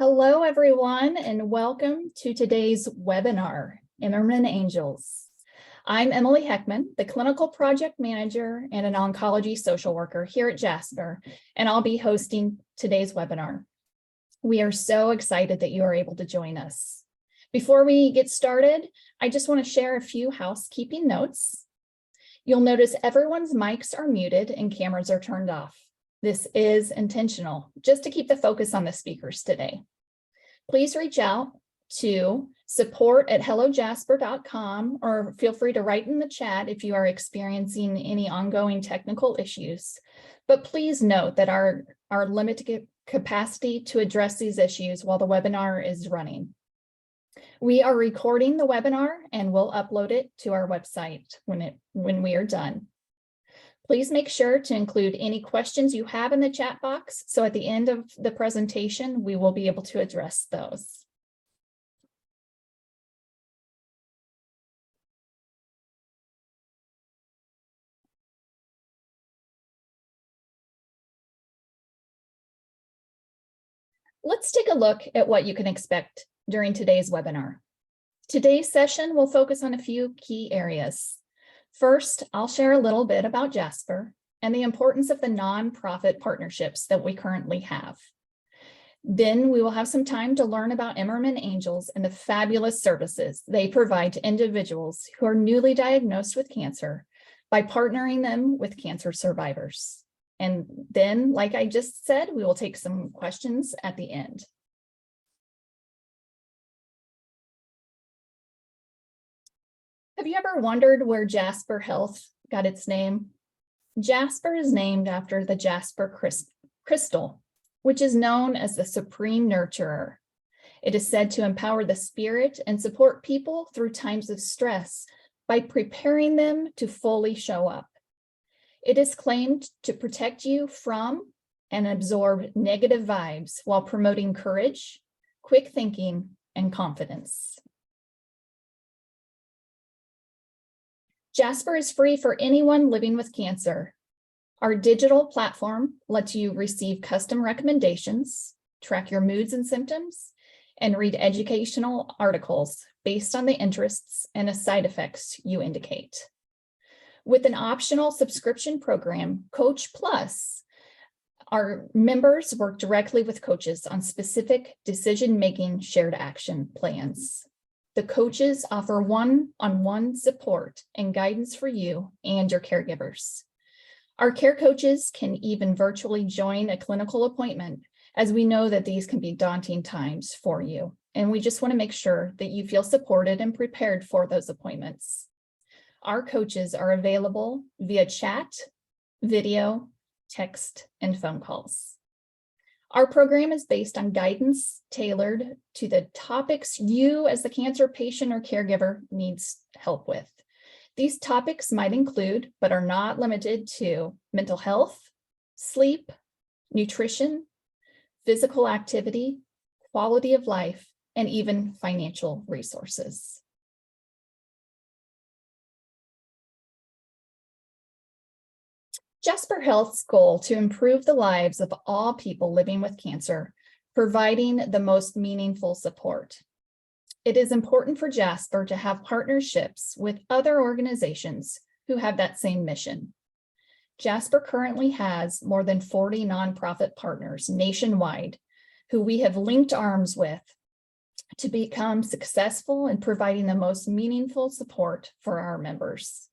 Hello, everyone, and welcome to today's webinar, Imerman Angels. I'm Emily Heckman, the Clinical Project Manager and an Oncology Social Worker here at Jasper, and I'll be hosting today's webinar. We are so excited that you are able to join us. Before we get started, I just want to share a few housekeeping notes. You'll notice everyone's mics are muted and cameras are turned off. This is intentional, just to keep the focus on the speakers today. Please reach out to support@hellojasper.com or feel free to write in the chat if you are experiencing any ongoing technical issues. But please note that our limited capacity to address these issues while the webinar is running. We are recording the webinar and we'll upload it to our website when we are done. Please make sure to include any questions you have in the chat box, so at the end of the presentation, we will be able to address those. Let's take a look at what you can expect during today's webinar. Today's session will focus on a few key areas. First, I'll share a little bit about Jasper and the importance of the nonprofit partnerships that we currently have. Then we will have some time to learn about Imerman Angels and the fabulous services they provide to individuals who are newly diagnosed with cancer by partnering them with cancer survivors. And then, like I just said, we will take some questions at the end. Have you ever wondered where Jasper Health got its name? Jasper is named after the Jasper crystal, which is known as the supreme nurturer. It is said to empower the spirit and support people through times of stress by preparing them to fully show up. It is claimed to protect you from and absorb negative vibes while promoting courage, quick thinking, and confidence. Jasper is free for anyone living with cancer. Our digital platform lets you receive custom recommendations, track your moods and symptoms, and read educational articles based on the interests and side effects you indicate. With an optional subscription program, Coach Plus, our members work directly with coaches on specific decision-making shared action plans. The coaches offer one-on-one support and guidance for you and your caregivers. Our care coaches can even virtually join a clinical appointment, as we know that these can be daunting times for you. And we just want to make sure that you feel supported and prepared for those appointments. Our coaches are available via chat, video, text, and phone calls. Our program is based on guidance tailored to the topics you as the cancer patient or caregiver needs help with. These topics might include, but are not limited to, mental health, sleep, nutrition, physical activity, quality of life, and even financial resources. Jasper Health's goal to improve the lives of all people living with cancer, providing the most meaningful support. It is important for Jasper to have partnerships with other organizations who have that same mission. Jasper currently has more than 40 nonprofit partners nationwide who we have linked arms with to become successful in providing the most meaningful support for our members.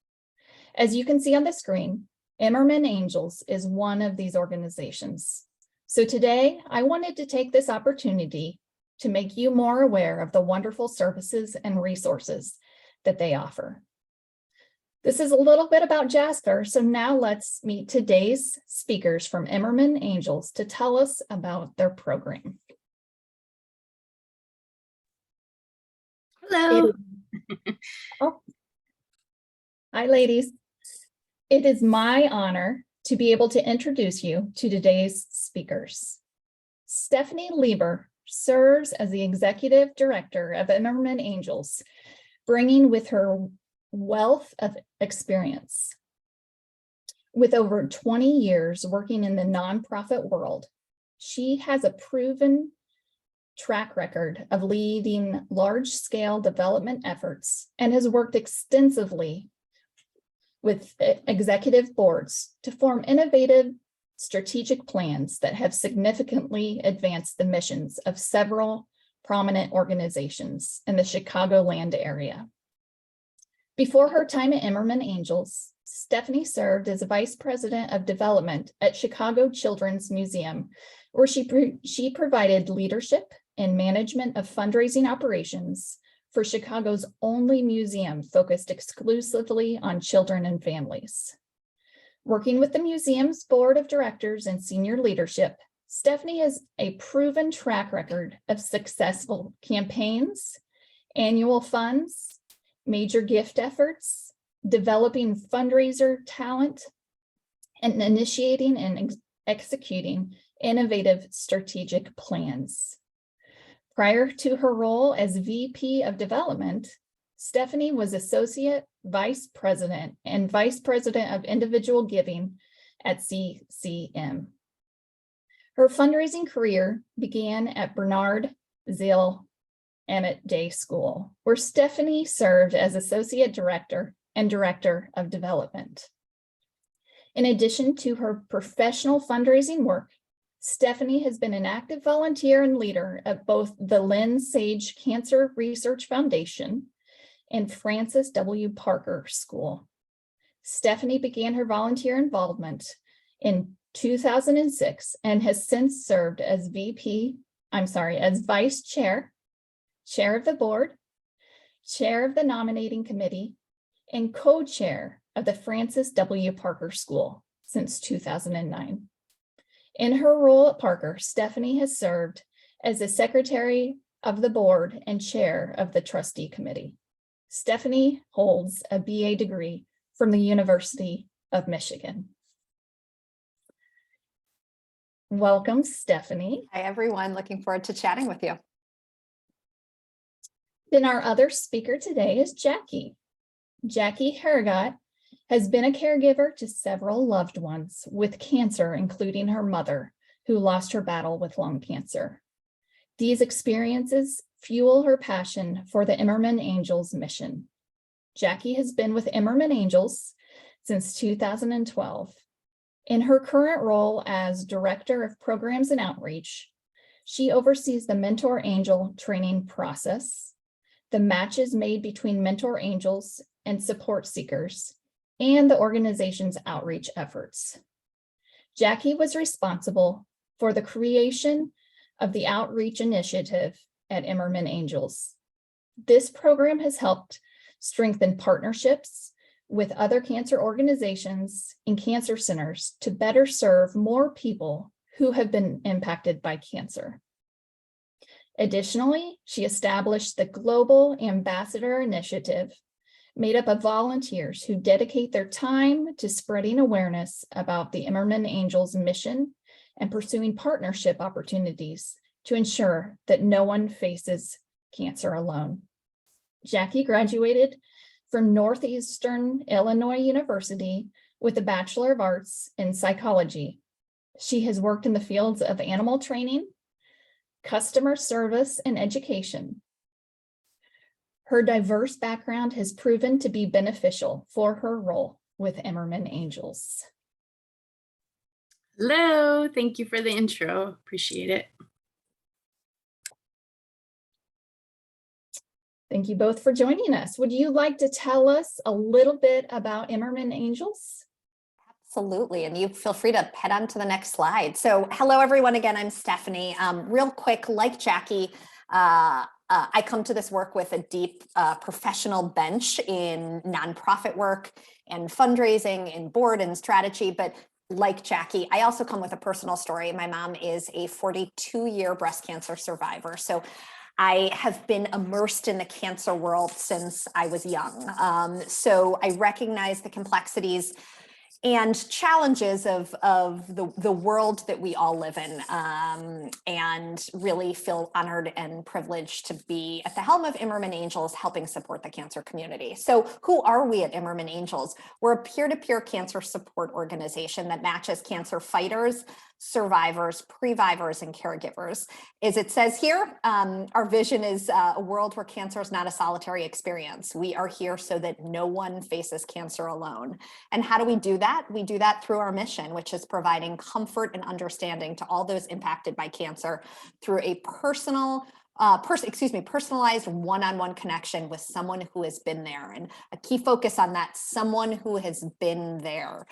As you can see on the screen, Imerman Angels is one of these organizations. So today, I wanted to take this opportunity to make you more aware of the wonderful services and resources that they offer. This is a little bit about Jasper, so now let's meet today's speakers from Imerman Angels to tell us about their program. Hello. Hi, ladies. It is my honor to be able to introduce you to today's speakers. Stephanie Lieber serves as the Executive Director of Imerman Angels, bringing with her wealth of experience. With over 20 years working in the nonprofit world, she has a proven track record of leading large-scale development efforts and has worked extensively with executive boards to form innovative strategic plans that have significantly advanced the missions of several prominent organizations in the Chicagoland area. Before her time at Imerman Angels, Stephanie served as Vice President of Development at Chicago Children's Museum, where she provided leadership and management of fundraising operations for Chicago's only museum focused exclusively on children and families. Working with the museum's board of directors and senior leadership, Stephanie has a proven track record of successful campaigns, annual funds, major gift efforts, developing fundraiser talent, and initiating and executing innovative strategic plans. Prior to her role as VP of Development, Stephanie was Associate Vice President and Vice President of Individual Giving at CCM. Her fundraising career began at Bernard Zille Emmett Day School, where Stephanie served as Associate Director and Director of Development. In addition to her professional fundraising work, Stephanie has been an active volunteer and leader at both the Lynn Sage Cancer Research Foundation and Francis W. Parker School. Stephanie began her volunteer involvement in 2006 and has since served as as Vice Chair, Chair of the Board, Chair of the Nominating Committee, and Co-Chair of the Francis W. Parker School since 2009. In her role at Parker, Stephanie has served as the Secretary of the Board and Chair of the Trustee Committee. Stephanie holds a BA degree from the University of Michigan. Welcome, Stephanie. Hi, everyone. Looking forward to chatting with you. Then our other speaker today is Jackie. Jackie Harrigot has been a caregiver to several loved ones with cancer, including her mother, who lost her battle with lung cancer. These experiences fuel her passion for the Imerman Angels mission. Jackie has been with Imerman Angels since 2012. In her current role as Director of Programs and Outreach, she oversees the Mentor Angel training process, the matches made between Mentor Angels and support seekers, and the organization's outreach efforts. Jackie was responsible for the creation of the outreach initiative at Imerman Angels. This program has helped strengthen partnerships with other cancer organizations and cancer centers to better serve more people who have been impacted by cancer. Additionally, she established the Global Ambassador Initiative, made up of volunteers who dedicate their time to spreading awareness about the Imerman Angels mission and pursuing partnership opportunities to ensure that no one faces cancer alone. Jackie graduated from Northeastern Illinois University with a Bachelor of Arts in Psychology. She has worked in the fields of animal training, customer service, and education. Her diverse background has proven to be beneficial for her role with Imerman Angels. Hello, thank you for the intro. Appreciate it. Thank you both for joining us. Would you like to tell us a little bit about Imerman Angels? Absolutely. And you feel free to head on to the next slide. So hello, everyone. Again, I'm Stephanie. Real quick, like Jackie, I come to this work with a deep professional bench in nonprofit work and fundraising and board and strategy. But like Jackie, I also come with a personal story. My mom is a 42-year breast cancer survivor. So I have been immersed in the cancer world since I was young. So I recognize the complexities and challenges of the world that we all live in, and really feel honored and privileged to be at the helm of Imerman Angels, helping support the cancer community. So who are we at Imerman Angels? We're a peer-to-peer cancer support organization that matches cancer fighters, survivors, previvors, and caregivers. As it says here, our vision is a world where cancer is not a solitary experience. We are here so that no one faces cancer alone. And how do we do that? We do that through our mission, which is providing comfort and understanding to all those impacted by cancer through a personalized one-on-one connection with someone who has been there. And a key focus on that, someone who has been there,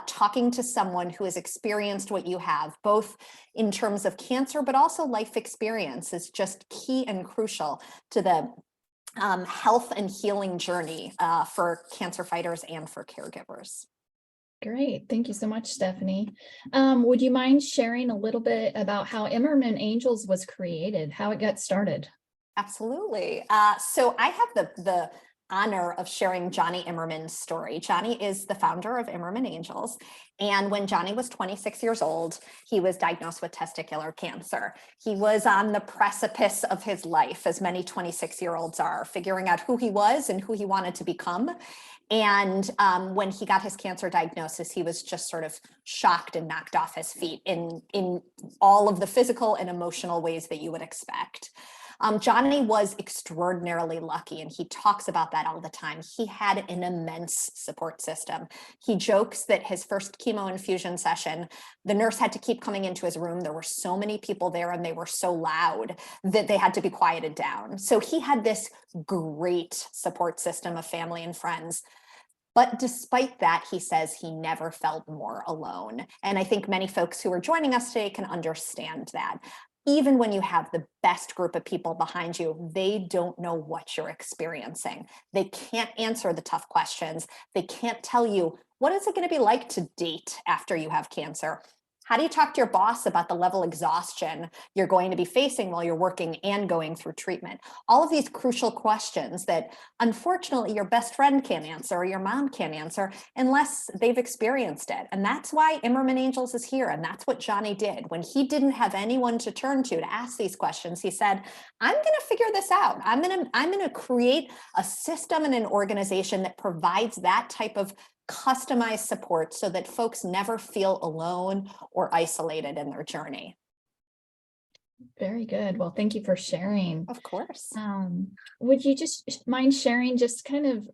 talking to someone who has experienced what you have, both in terms of cancer, but also life experience, is just key and crucial to the health and healing journey for cancer fighters and for caregivers. Great. Thank you so much, Stephanie. Would you mind sharing a little bit about how Imerman Angels was created, how it got started? Absolutely. So I have the honor of sharing Johnny Imerman's story. Johnny is the founder of Imerman Angels. And when Johnny was 26 years old, he was diagnosed with testicular cancer. He was on the precipice of his life, as many 26-year-olds are, figuring out who he was and who he wanted to become. And when he got his cancer diagnosis, he was just sort of shocked and knocked off his feet in all of the physical and emotional ways that you would expect. Johnny was extraordinarily lucky, and he talks about that all the time. He had an immense support system. He jokes that his first chemo infusion session, the nurse had to keep coming into his room. There were so many people there, and they were so loud that they had to be quieted down. So he had this great support system of family and friends. But despite that, he says he never felt more alone. And I think many folks who are joining us today can understand that. Even when you have the best group of people behind you, they don't know what you're experiencing. They can't answer the tough questions. They can't tell you, what is it going to be like to date after you have cancer? How do you talk to your boss about the level of exhaustion you're going to be facing while you're working and going through treatment? All of these crucial questions that unfortunately your best friend can't answer or your mom can't answer unless they've experienced it. And that's why Imerman Angels is here. And that's what Johnny did. When he didn't have anyone to turn to ask these questions, he said, I'm going to figure this out. I'm going to create a system and an organization that provides that type of customized support so that folks never feel alone or isolated in their journey. Very good. Well, thank you for sharing. Of course. Would you just mind sharing just kind of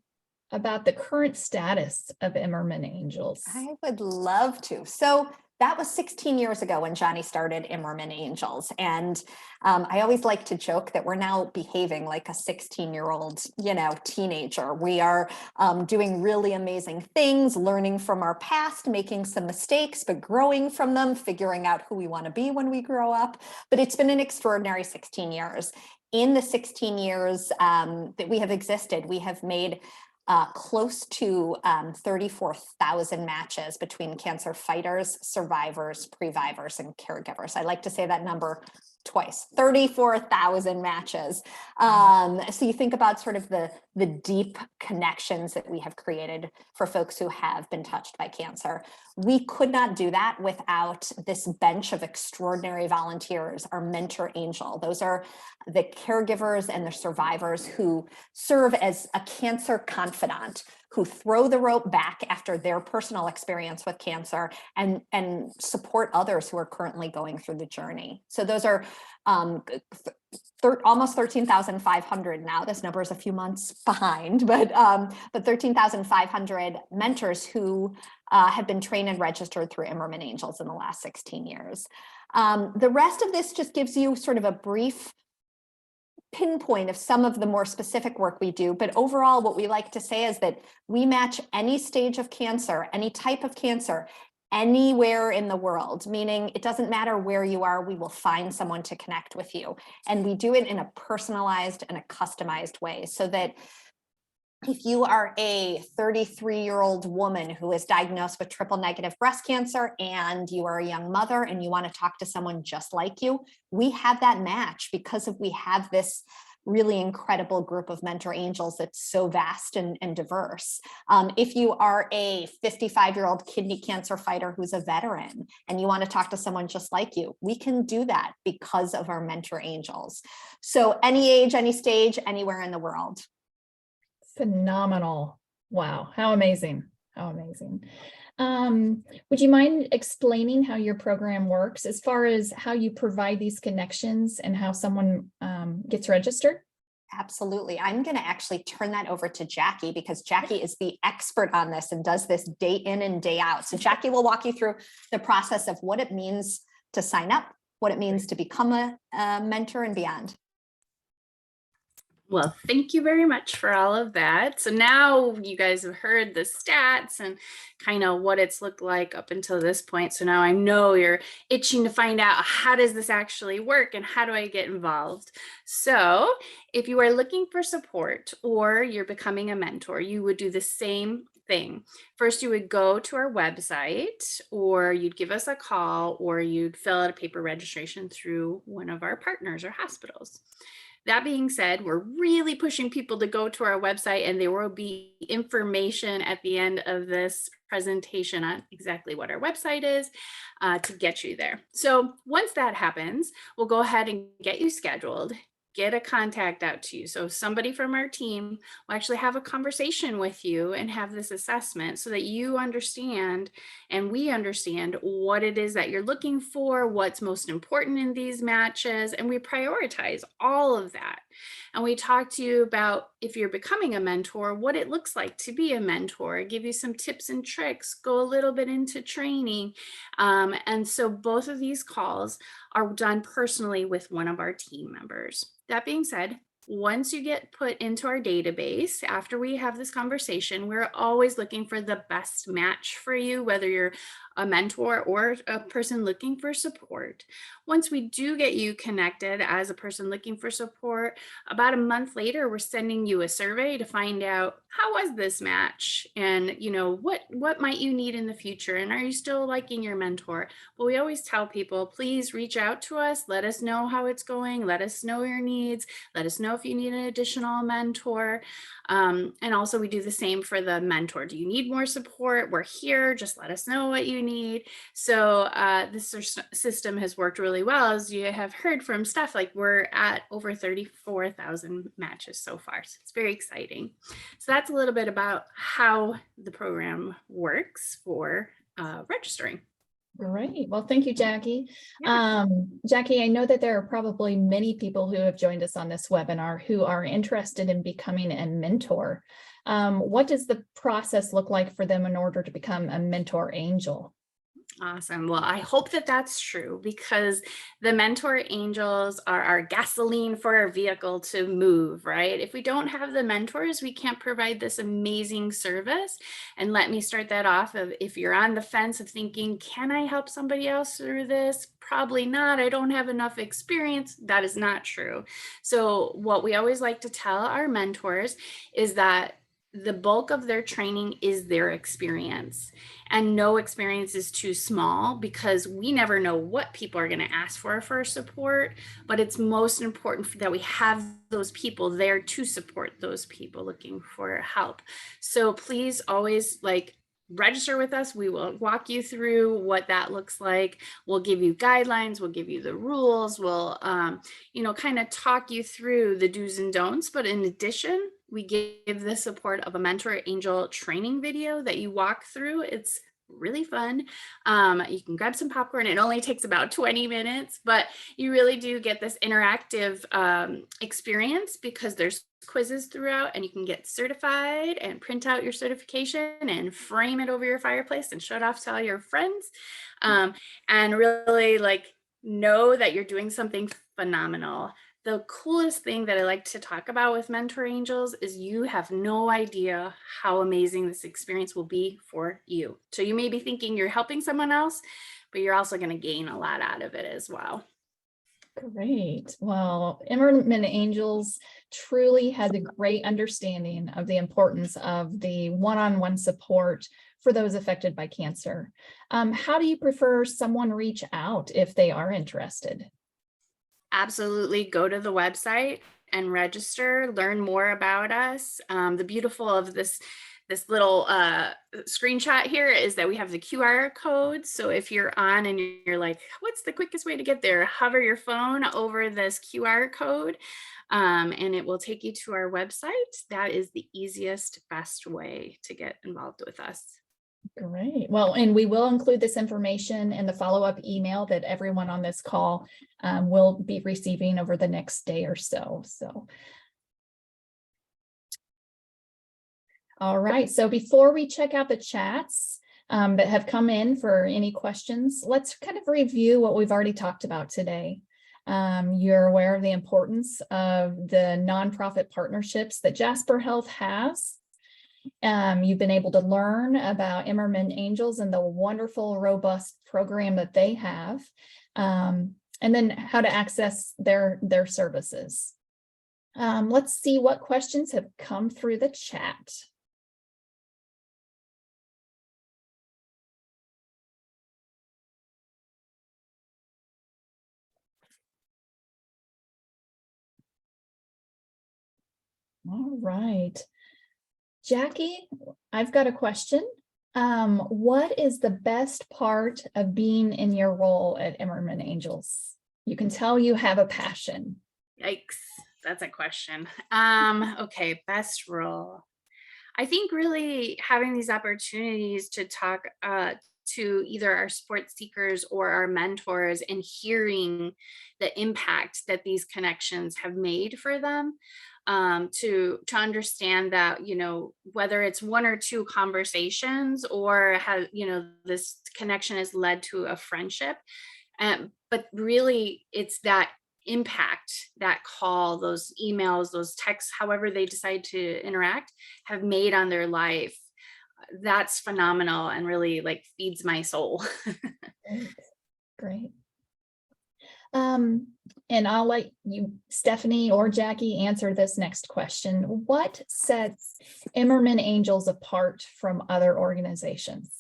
about the current status of Imerman Angels? I would love to. So that was 16 years ago when Johnny started Imerman Angels. And I always like to joke that we're now behaving like a 16-year-old, teenager. We are doing really amazing things, learning from our past, making some mistakes, but growing from them, figuring out who we want to be when we grow up. But it's been an extraordinary 16 years. In the 16 years that we have existed, we have made close to 34,000 matches between cancer fighters, survivors, previvors, and caregivers. I like to say that number twice, 34,000 matches. So you think about sort of the deep connections that we have created for folks who have been touched by cancer. We could not do that without this bench of extraordinary volunteers, our mentor angel. Those are the caregivers and the survivors who serve as a cancer confidant, who throw the rope back after their personal experience with cancer and support others who are currently going through the journey. So those are almost 13,500 now. This number is a few months behind, but 13,500 mentors who have been trained and registered through Imerman Angels in the last 16 years. The rest of this just gives you sort of a brief pinpoint of some of the more specific work we do. But overall, what we like to say is that we match any stage of cancer, any type of cancer, anywhere in the world, meaning it doesn't matter where you are, we will find someone to connect with you. And we do it in a personalized and a customized way so that if you are a 33-year-old woman who is diagnosed with triple-negative breast cancer and you are a young mother and you want to talk to someone just like you, we have that match because we have this really incredible group of mentor angels that's so vast and diverse. If you are a 55-year-old kidney cancer fighter who's a veteran and you want to talk to someone just like you, we can do that because of our mentor angels. So any age, any stage, anywhere in the world. Phenomenal. Wow. How amazing. How amazing. Would you mind explaining how your program works as far as how you provide these connections and how someone gets registered? Absolutely. I'm going to actually turn that over to Jackie because Jackie is the expert on this and does this day in and day out. So Jackie will walk you through the process of what it means to sign up, what it means to become a mentor and beyond. Well, thank you very much for all of that. So now you guys have heard the stats and kind of what it's looked like up until this point. So now I know you're itching to find out, how does this actually work and how do I get involved? So if you are looking for support or you're becoming a mentor, you would do the same thing. First, you would go to our website, or you'd give us a call, or you'd fill out a paper registration through one of our partners or hospitals. That being said, we're really pushing people to go to our website, and there will be information at the end of this presentation on exactly what our website is to get you there. So once that happens, we'll go ahead and get you scheduled, get a contact out to you. So somebody from our team will actually have a conversation with you and have this assessment so that you understand and we understand what it is that you're looking for, what's most important in these matches, and we prioritize all of that. And we talk to you about, if you're becoming a mentor, what it looks like to be a mentor, give you some tips and tricks, go a little bit into training. And so both of these calls are done personally with one of our team members. That being said, once you get put into our database, after we have this conversation, we're always looking for the best match for you, whether you're a mentor or a person looking for support. Once we do get you connected as a person looking for support, about a month later, we're sending you a survey to find out, how was this match? And what might you need in the future? And are you still liking your mentor? But we always tell people, please reach out to us. Let us know how it's going. Let us know your needs. Let us know if you need an additional mentor. And also we do the same for the mentor. Do you need more support? We're here. Just let us know what you need. So this system has worked really well. As you have heard from Steph, like we're at over 34,000 matches so far. So it's very exciting. So that's a little bit about how the program works for registering. Great. Well, thank you, Jackie. Yeah. Jackie, I know that there are probably many people who have joined us on this webinar who are interested in becoming a mentor. What does the process look like for them in order to become a mentor angel? Awesome. Well, I hope that that's true, because the mentor angels are our gasoline for our vehicle to move, right? If we don't have the mentors, we can't provide this amazing service. And let me start that off of, if you're on the fence of thinking, can I help somebody else through this? Probably not. I don't have enough experience. That is not true. So what we always like to tell our mentors is that the bulk of their training is their experience, and no experience is too small, because we never know what people are going to ask for support, but it's most important that we have those people there to support those people looking for help. So please always register with us. We will walk you through what that looks like. We'll give you guidelines. We'll give you the rules. We'll, kind of talk you through the do's and don'ts. But in addition, we give the support of a mentor angel training video that you walk through. It's really fun. You can grab some popcorn. It only takes about 20 minutes, but you really do get this interactive experience, because there's quizzes throughout, and you can get certified and print out your certification and frame it over your fireplace and show it off to all your friends, and really know that you're doing something phenomenal. The coolest thing that I like to talk about with Mentor Angels is you have no idea how amazing this experience will be for you. So you may be thinking you're helping someone else, but you're also going to gain a lot out of it as well. Great. Well, Imerman Angels truly has a great understanding of the importance of the one-on-one support for those affected by cancer. How do you prefer someone reach out if they are interested? Absolutely. Go to the website and register, learn more about us. The beautiful of this little screenshot here is that we have the QR code. So if you're on and you're like, what's the quickest way to get there? Hover your phone over this QR code and it will take you to our website. That is the easiest, best way to get involved with us. Great. Well, and we will include this information in the follow-up email that everyone on this call will be receiving over the next day or so. All right. So before we check out the chats that have come in for any questions, let's kind of review what we've already talked about today. You're aware of the importance of the nonprofit partnerships that Jasper Health has. You've been able to learn about Imerman Angels and the wonderful, robust program that they have, and then how to access their services. Let's see what questions have come through the chat. All right. Jackie, I've got a question. What is the best part of being in your role at Imerman Angels? You can tell you have a passion. Yikes, that's a question. Okay, best role. I think really having these opportunities to talk to either our support seekers or our mentors and hearing the impact that these connections have made for them, to understand that, you know, whether it's one or two conversations or how, you know, this connection has led to a friendship, but really it's that impact that call, those emails, those texts, however they decide to interact, have made on their life. That's phenomenal and really like feeds my soul. Great. Great. And I'll let you, Stephanie or Jackie, answer this next question. What sets Imerman Angels apart from other organizations?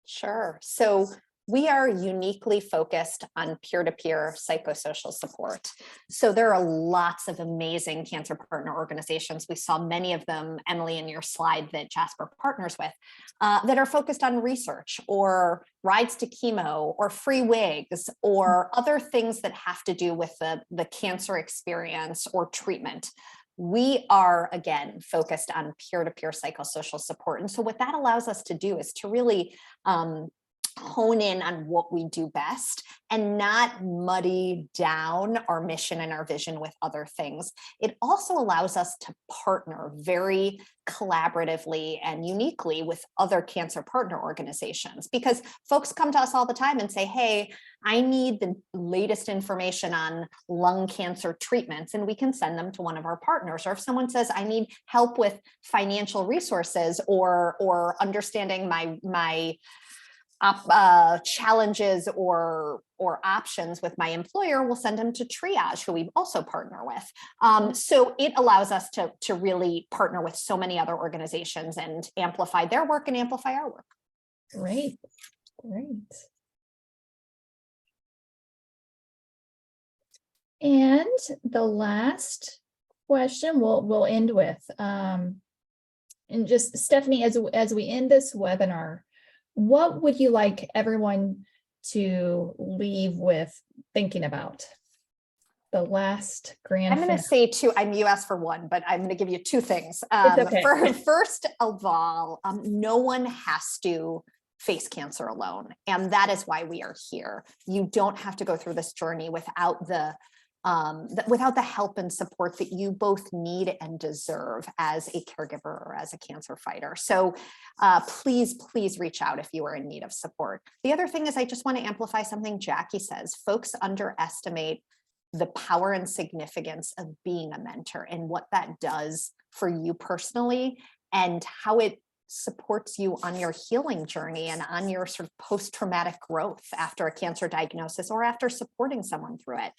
Sure. So we are uniquely focused on peer-to-peer psychosocial support. So there are lots of amazing cancer partner organizations. We saw many of them, Emily, in your slide that Jasper partners with, that are focused on research or rides to chemo or free wigs or other things that have to do with the cancer experience or treatment. We are, again, focused on peer-to-peer psychosocial support. And so what that allows us to do is to really hone in on what we do best and not muddy down our mission and our vision with other things. It also allows us to partner very collaboratively and uniquely with other cancer partner organizations, because folks come to us all the time and say, hey, I need the latest information on lung cancer treatments, and we can send them to one of our partners. Or if someone says, I need help with financial resources or understanding my challenges or options with my employer, we'll send them to Triage, who we also partner with. So it allows us to really partner with so many other organizations and amplify their work and amplify our work. Great, great. And the last question we'll end with, and just Stephanie, as we end this webinar, what would you like everyone to leave with thinking about? The last grand I'm going to say two. You asked for one, but I'm going to give you two things. Okay. First of all, no one has to face cancer alone. And that is why we are here. You don't have to go through this journey without the help and support that you both need and deserve as a caregiver or as a cancer fighter. So please reach out if you are in need of support. The other thing is I just want to amplify something Jackie says. Folks underestimate the power and significance of being a mentor and what that does for you personally and how it supports you on your healing journey and on your sort of post-traumatic growth after a cancer diagnosis or after supporting someone through it.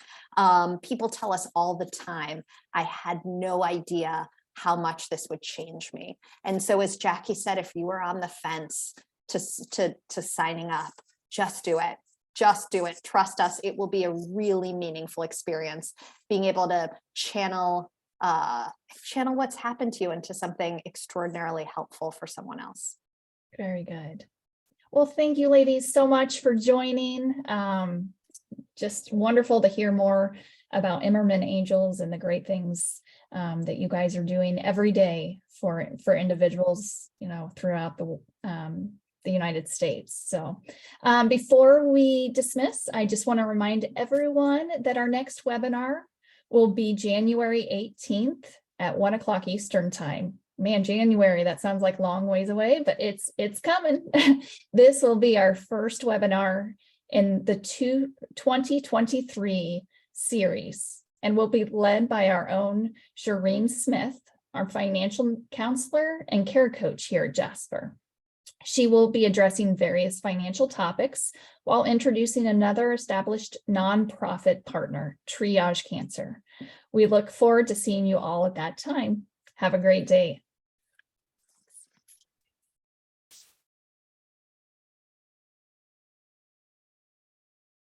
People tell us all the time, I had no idea how much this would change me. And so as Jackie said, if you were on the fence to signing up, just do it. Just do it. Trust us. It will be a really meaningful experience, being able to channel what's happened to you into something extraordinarily helpful for someone else. Very good. Well, thank you ladies so much for joining. Just wonderful to hear more about Imerman Angels and the great things that you guys are doing every day for individuals, you know, throughout the the United States. So before we dismiss, I just want to remind everyone that our next webinar will be January 18th at 1 o'clock Eastern time. Man, January, that sounds like long ways away, but it's coming. This will be our first webinar in the 2023 series, and will be led by our own Shireen Smith, our financial counselor and care coach here at Jasper. She will be addressing various financial topics while introducing another established nonprofit partner, Triage Cancer. We look forward to seeing you all at that time. Have a great day.